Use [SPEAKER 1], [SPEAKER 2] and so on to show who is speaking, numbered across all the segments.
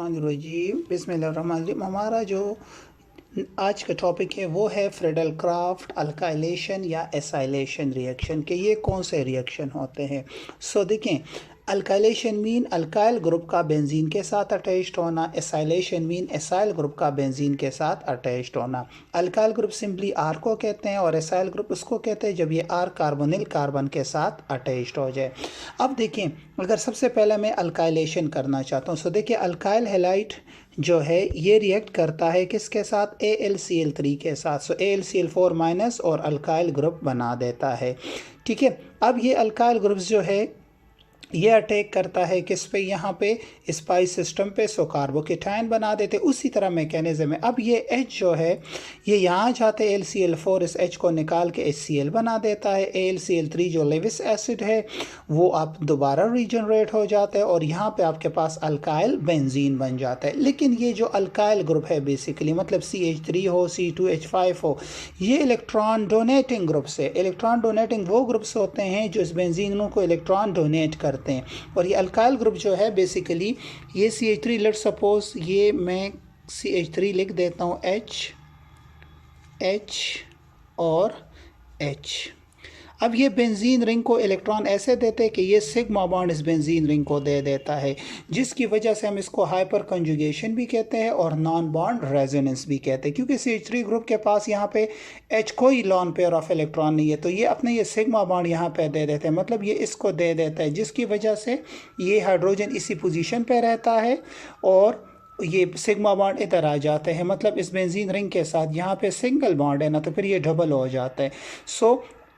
[SPEAKER 1] बिस्मिल्लाहिर्रहमानिर्रहीम। हमारा जो आज का टॉपिक है वो है फ्रेडल क्राफ्ट अल्काइलेशन या एसाइलेशन रिएक्शन के ये कौन से रिएक्शन होते हैं। देखें, अल्काइलेशन मीन अल्काइल ग्रुप का बेंजीन के साथ अटैच्ड होना, एसाइलेशन मीन एसाइल ग्रुप का बेंजीन के साथ अटैच्ड होना। अल्काइल ग्रुप सिंपली आर को कहते हैं और एसाइल ग्रुप उसको कहते हैं जब ये आर कार्बोनिल कार्बन के साथ अटैच्ड हो जाए। अब देखें, अगर सबसे पहले मैं अल्काइलेशन करना चाहता हूँ देखिए, अल्काइल हैलाइड जो है ये रिएक्ट करता है किसके साथ, AlCl3 के साथ। AlCl4 माइनस और अल्काइल ग्रुप बना देता है। ठीक है, अब ये अल्काइल ग्रुप्स जो है ये अटैक करता है किस पे, यहाँ पे स्पाइस सिस्टम पे, कार्बोकेटाइन बना देते। उसी तरह मैकेनिज्म है। अब ये H जो है ये यहाँ जाते AlCl4 इस H को निकाल के HCl बना देता है। AlCl3 जो लेविस एसिड है वो आप दोबारा रीजनरेट हो जाता है और यहाँ पे आपके पास अल्काइल बेंजीन बन जाता है। लेकिन ये जो अल्काइल ग्रुप है बेसिकली मतलब CH3 हो, C2H5 हो, ये इलेक्ट्रॉन डोनेटिंग ग्रुप्स है। इलेक्ट्रॉन डोनेटिंग वो ग्रुप्स होते हैं जो इस बेंजीन को इलेक्ट्रॉन डोनेट करते हैं। और ये अल्काइल ग्रुप जो है बेसिकली ये CH3, लेट सपोज ये मैं CH3 लिख देता हूँ, H और H। अब ये बेंजीन रिंग को इलेक्ट्रॉन ऐसे देते हैं कि ये सिग्मा बॉन्ड इस बेंजीन रिंग को दे देता है, जिसकी वजह से हम इसको हाइपर कंजुगेशन भी कहते हैं और नॉन बॉन्ड रेजोनेंस भी कहते हैं। क्योंकि CH3 ग्रुप के पास यहाँ पे H कोई लॉन पेयर ऑफ इलेक्ट्रॉन नहीं है, तो ये अपने ये सिग्मा बॉन्ड यहाँ पे दे देते हैं, मतलब ये इसको दे देता है, जिसकी वजह से ये हाइड्रोजन इसी पोजीशन पे रहता है और ये सिग्मा बॉन्ड इधर आ जाते हैं। मतलब इस बेंजीन रिंग के साथ यहाँ पे सिंगल बॉन्ड है ना, तो फिर ये डबल हो जाता है।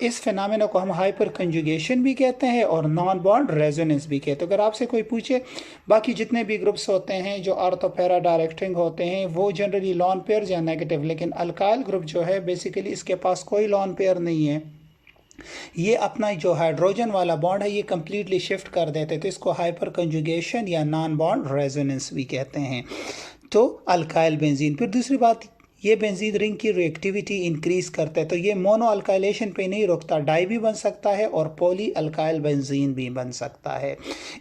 [SPEAKER 1] इस फिनोमेना को हम हाइपर कंजुगेशन भी कहते हैं और नॉन बॉन्ड रेजोनेंस भी कहते हैं। अगर आपसे कोई पूछे बाकी जितने भी ग्रुप्स होते हैं जो ऑर्थो पैरा डायरेक्टिंग होते हैं वो जनरली लॉन पेयर या नेगेटिव, लेकिन अल्काइल ग्रुप जो है बेसिकली इसके पास कोई लॉन पेयर नहीं है। ये अपना जो हाइड्रोजन वाला बॉन्ड है ये कंप्लीटली शिफ्ट कर देते, तो इसको हाइपर कंजुगेशन या नॉन बॉन्ड रेजोनेंस भी कहते हैं। तो अल्काइल बेंजीन, फिर दूसरी बात, ये बेंजीन रिंग की रिएक्टिविटी इंक्रीज करता है, तो ये मोनो अल्काइलेशन पे नहीं रुकता, डाई भी बन सकता है और पॉली अल्काइल बेंजीन भी बन सकता है।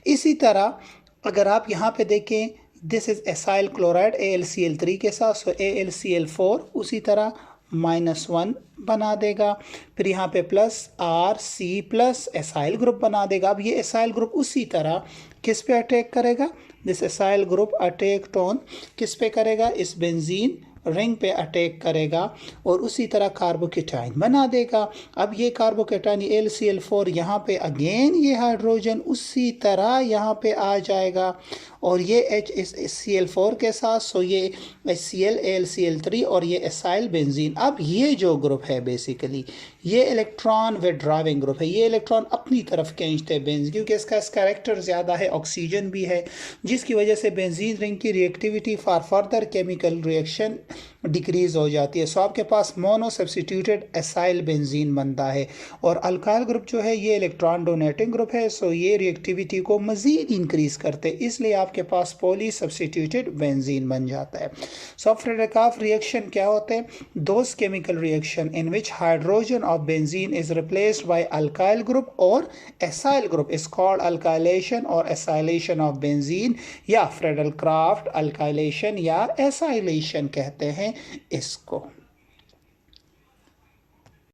[SPEAKER 1] इसी तरह अगर आप यहाँ पे देखें, this is acyl chloride AlCl3 के साथ, AlCl4 उसी तरह -1 बना देगा, फिर यहाँ पे +RC प्लस एसाइल ग्रुप बना देगा। अब ये एसाइल ग्रुप उसी तरह किस पे अटैक करेगा, this acyl group attack on किस पे करेगा, इस बेंजीन रिंग पे अटैक करेगा और उसी तरह कार्बोकेटाइन बना देगा। अब ये कार्बोकेटाइन AlCl4 यहाँ पे अगेन ये हाइड्रोजन उसी तरह यहाँ पे आ जाएगा और ये H इस Cl4 के साथ, सो ये HCl AlCl3 और ये एसाइल बेंजीन। अब ये जो ग्रुप है बेसिकली ये इलेक्ट्रॉन विड्रॉविंग ग्रुप है, ये इलेक्ट्रॉन अपनी तरफ खींचते हैं बेंजीन, क्योंकि इसका कैरेक्टर ज़्यादा है, ऑक्सीजन भी है, जिसकी वजह से बेंजीन रिंग की reactivity for further chemical reaction decrease हो जाती है। सो आपके पास मोनो सब्सटीट्यूटेड एसाइल बेंजीन बनता है। और अल्काइल ग्रुप जो है ये इलेक्ट्रॉन डोनेटिंग ग्रुप है, सो ये रिएक्टिविटी को मज़ीद इंक्रीज करते हैं, इसलिए आपके पास पॉली सब्सटीट्यूटेड बेंजीन बन जाता है। सो फ्रेड-क्राफ्ट रिएक्शन क्या होते हैं, those chemical reaction in which hydrogen of benzene is replaced by alkyl group और acyl group is called alkylation और एसाइलेशन ऑफ बेंजीन, या फ्रेडल क्राफ्ट अल्काइलेशन या एसाइलेशन कहते हैं इसको।